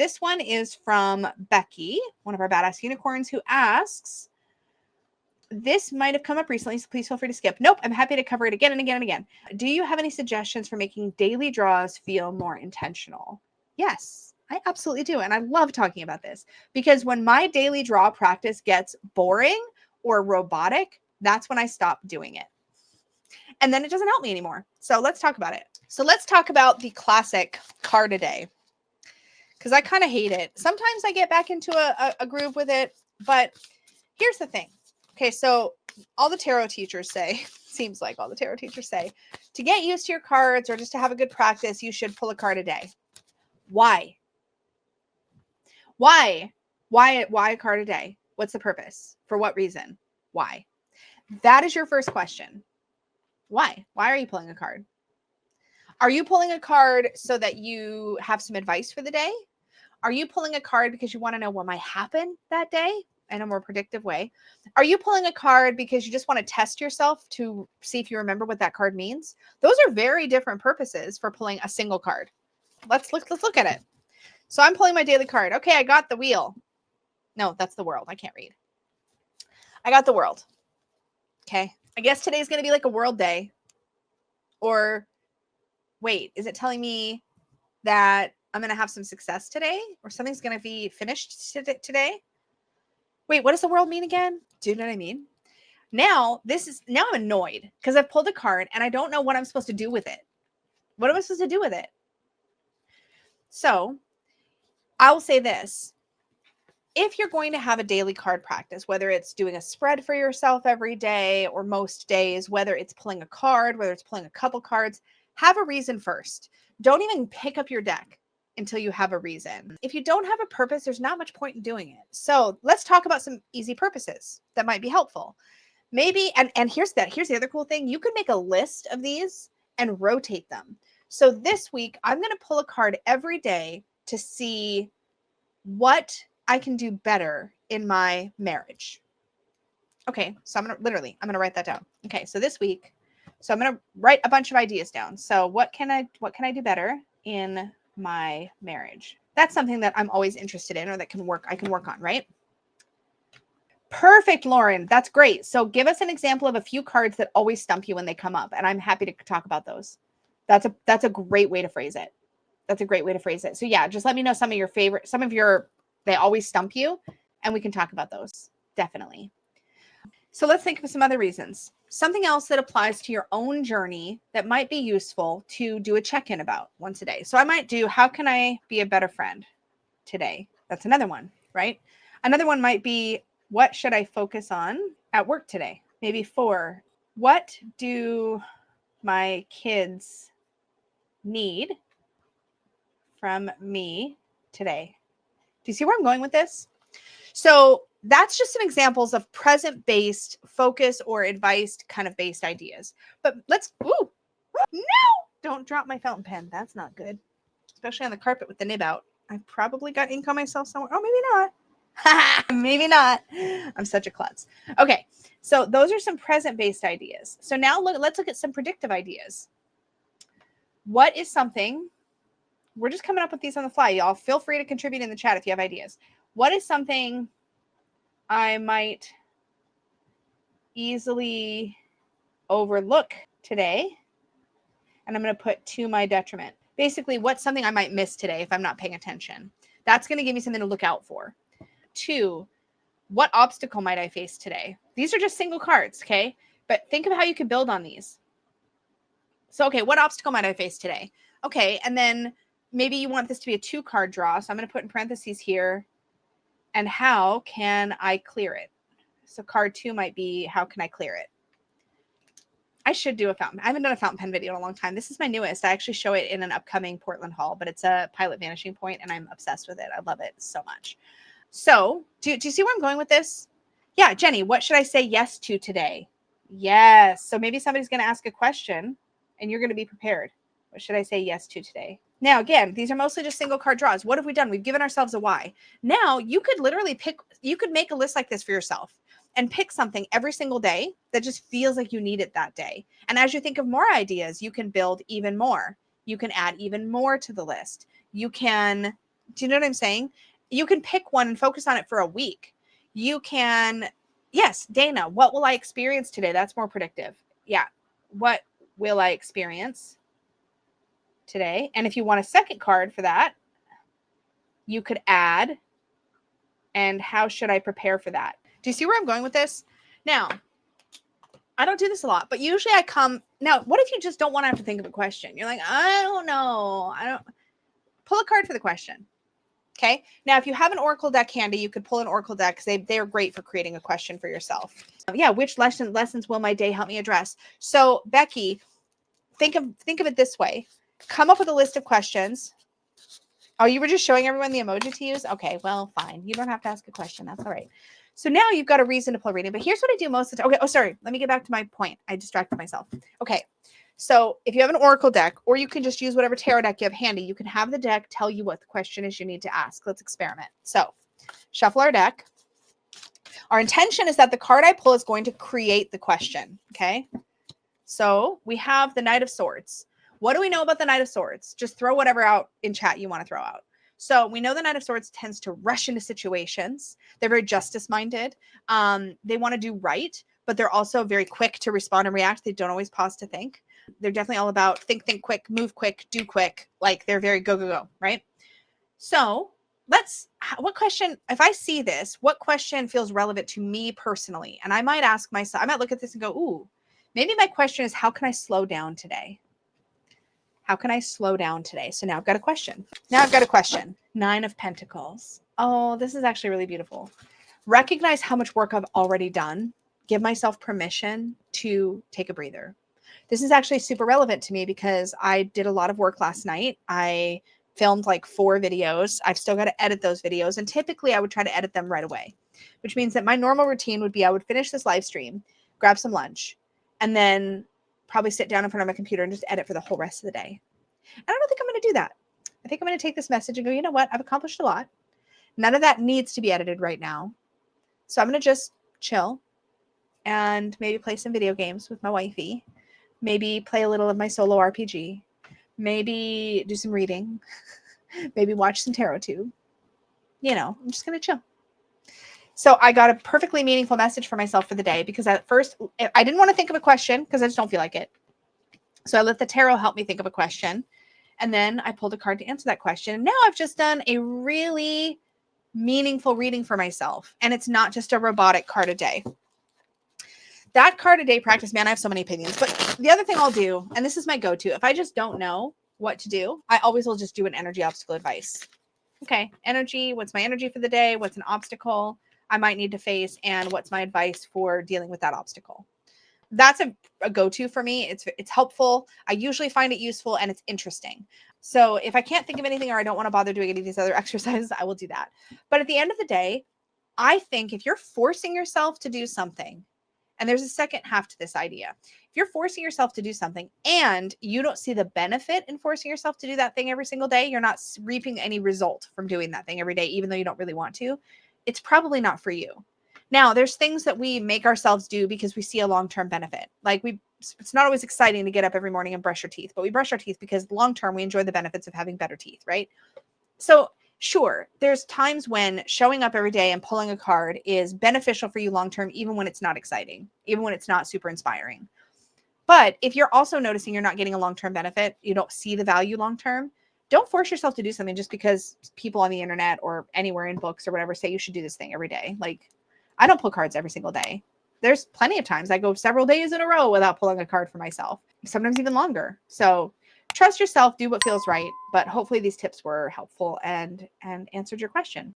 this one is from Becky, one of our badass unicorns, who asks, this might have come up recently, so please feel free to skip. Nope, I'm happy to cover it again and again and again. Do you have any suggestions for making daily draws feel more intentional? Yes, I absolutely do. And I love talking about this because when my daily draw practice gets boring or robotic, that's when I stop doing it. And then it doesn't help me anymore. So let's talk about it. So let's talk about the classic card a day, because I kind of hate it. Sometimes I get back into a groove with it, but here's the thing. Okay, so all the tarot teachers say, seems like all the tarot teachers say, to get used to your cards or just to have a good practice, you should pull a card a day. Why? Why a card a day? What's the purpose? For what reason? Why? That is your first question. Why? Why are you pulling a card? Are you pulling a card so that you have some advice for the day? Are you pulling a card because you want to know what might happen that day in a more predictive way? Are you pulling a card because you just want to test yourself to see if you remember what that card means? Those are very different purposes for pulling a single card. Let's look at it. So I'm pulling my daily card. Okay, I got the wheel. No, that's the world. I can't read. I got the world. Okay. I guess today's going to be like a world day. Or wait, is it telling me that I'm going to have some success today or something's going to be finished today? Wait, what does the world mean again? Do you know what I mean? Now I'm annoyed because I've pulled a card and I don't know what I'm supposed to do with it. What am I supposed to do with it? So I will say this. If you're going to have a daily card practice, whether it's doing a spread for yourself every day or most days, whether it's pulling a card, whether it's pulling a couple cards, have a reason first. Don't even pick up your deck until you have a reason. If you don't have a purpose, there's not much point in doing it. So let's talk about some easy purposes that might be helpful. Maybe, and here's the other cool thing. You could make a list of these and rotate them. So this week, I'm going to pull a card every day to see what I can do better in my marriage. Okay, so I'm going to write that down. Okay, so this week, so I'm going to write a bunch of ideas down. So what can I do better in my marriage? That's something that I'm always interested in or that I can work on, right? Perfect, Lauren. That's great. So give us an example of a few cards that always stump you when they come up, and I'm happy to talk about those. That's a great way to phrase it. That's a great way to phrase it. So yeah, just let me know some of your they always stump you, and we can talk about those. Definitely. So let's think of some other reasons. Something else that applies to your own journey that might be useful to do a check-in about once a day. So I might do, how can I be a better friend today? That's another one, right? Another one might be, what should I focus on at work today? Maybe 4, what do my kids need from me today? Do you see where I'm going with this? So that's just some examples of present-based focus or advice kind of based ideas. But no, don't drop my fountain pen. That's not good, especially on the carpet with the nib out. I probably got ink on myself somewhere. Oh, maybe not. Maybe not. I'm such a klutz. Okay, so those are some present-based ideas. So now let's look at some predictive ideas. What is something, we're just coming up with these on the fly, y'all. Feel free to contribute in the chat if you have ideas. What is something I might easily overlook today? And I'm going to put to my detriment. Basically, what's something I might miss today if I'm not paying attention? That's going to give me something to look out for. 2, what obstacle might I face today? These are just single cards, okay? But think of how you could build on these. So, okay, what obstacle might I face today? Okay, and then maybe you want this to be a 2-card draw. So I'm going to put in parentheses here. And how can I clear it? So card 2 might be, how can I clear it? I should do a fountain. I haven't done a fountain pen video in a long time. This is my newest. I actually show it in an upcoming Portland haul, but it's a pilot vanishing point, and I'm obsessed with it. I love it so much. So do you see where I'm going with this? Yeah, Jenny, what should I say yes to today? Yes. So maybe somebody's going to ask a question, and you're going to be prepared. What should I say yes to today? Now, again, these are mostly just single card draws. What have we done? We've given ourselves a why. Now, you could literally you could make a list like this for yourself and pick something every single day that just feels like you need it that day. And as you think of more ideas, you can build even more. You can add even more to the list. You can Do you know what I'm saying? You can pick one and focus on it for a week. You can, yes, Dana, what will I experience today? That's more predictive. Yeah. What will I experience today? And if you want a second card for that, you could add, and how should I prepare for that? Do you see where I'm going with this? Now, I don't do this a lot, but usually I come. Now, what if you just don't want to have to think of a question? You're like, I don't know. I don't. Pull a card for the question. Okay. Now, if you have an Oracle deck handy, you could pull an Oracle deck because they're great for creating a question for yourself. Yeah. Which lessons will my day help me address? So, Becky, think of it this way. Come up with a list of questions. Oh, you were just showing everyone the emoji to use? Okay, well, fine. You don't have to ask a question. That's all right. So now you've got a reason to pull reading. But here's what I do most of the time. Okay. Oh, sorry. Let me get back to my point. I distracted myself. Okay. So if you have an Oracle deck, or you can just use whatever tarot deck you have handy, you can have the deck tell you what the question is you need to ask. Let's experiment. So shuffle our deck. Our intention is that the card I pull is going to create the question. Okay. So we have the Knight of Swords. What do we know about the Knight of Swords? Just throw whatever out in chat you want to throw out. So we know the Knight of Swords tends to rush into situations. They're very justice-minded. They want to do right, but they're also very quick to respond and react. They don't always pause to think. They're definitely all about think quick, move quick, do quick. Like they're very go, right? So what question, if I see this, what question feels relevant to me personally? And I might ask myself, I might look at this and go, ooh, maybe my question is, how can I slow down today? How can I slow down today? So now I've got a question. Nine of Pentacles. Oh, this is actually really beautiful. Recognize how much work I've already done. Give myself permission to take a breather. This is actually super relevant to me because I did a lot of work last night. I filmed like 4 videos. I've still got to edit those videos. And typically I would try to edit them right away, which means that my normal routine would be I would finish this live stream, grab some lunch, and then probably sit down in front of my computer and just edit for the whole rest of the day. And I don't think I'm going to do that. I think I'm going to take this message and go, you know what? I've accomplished a lot. None of that needs to be edited right now. So I'm going to just chill and maybe play some video games with my wifey. Maybe play a little of my solo RPG. Maybe do some reading. Maybe watch some tarot tube. You know, I'm just going to chill. So I got a perfectly meaningful message for myself for the day because at first I didn't want to think of a question because I just don't feel like it. So I let the tarot help me think of a question. And then I pulled a card to answer that question. And now I've just done a really meaningful reading for myself. And it's not just a robotic card a day. That card a day practice, man, I have so many opinions. But the other thing I'll do, and this is my go-to, if I just don't know what to do, I always will just do an energy obstacle advice. Okay, energy, what's my energy for the day? What's an obstacle I might need to face? And what's my advice for dealing with that obstacle? That's a go-to for me. It's helpful. I usually find it useful and it's interesting. So if I can't think of anything or I don't want to bother doing any of these other exercises, I will do that. But at the end of the day, I think if you're forcing yourself to do something, and there's a second half to this idea. If you're forcing yourself to do something and you don't see the benefit in forcing yourself to do that thing every single day, you're not reaping any result from doing that thing every day, even though you don't really want to, it's probably not for you. Now, there's things that we make ourselves do because we see a long-term benefit. Like it's not always exciting to get up every morning and brush your teeth, but we brush our teeth because long-term we enjoy the benefits of having better teeth, right? So sure, there's times when showing up every day and pulling a card is beneficial for you long-term, even when it's not exciting, even when it's not super inspiring. But if you're also noticing you're not getting a long-term benefit, you don't see the value long-term, don't force yourself to do something just because people on the internet or anywhere in books or whatever say you should do this thing every day. Like, I don't pull cards every single day. There's plenty of times I go several days in a row without pulling a card for myself, sometimes even longer. So trust yourself, do what feels right. But hopefully these tips were helpful and answered your question.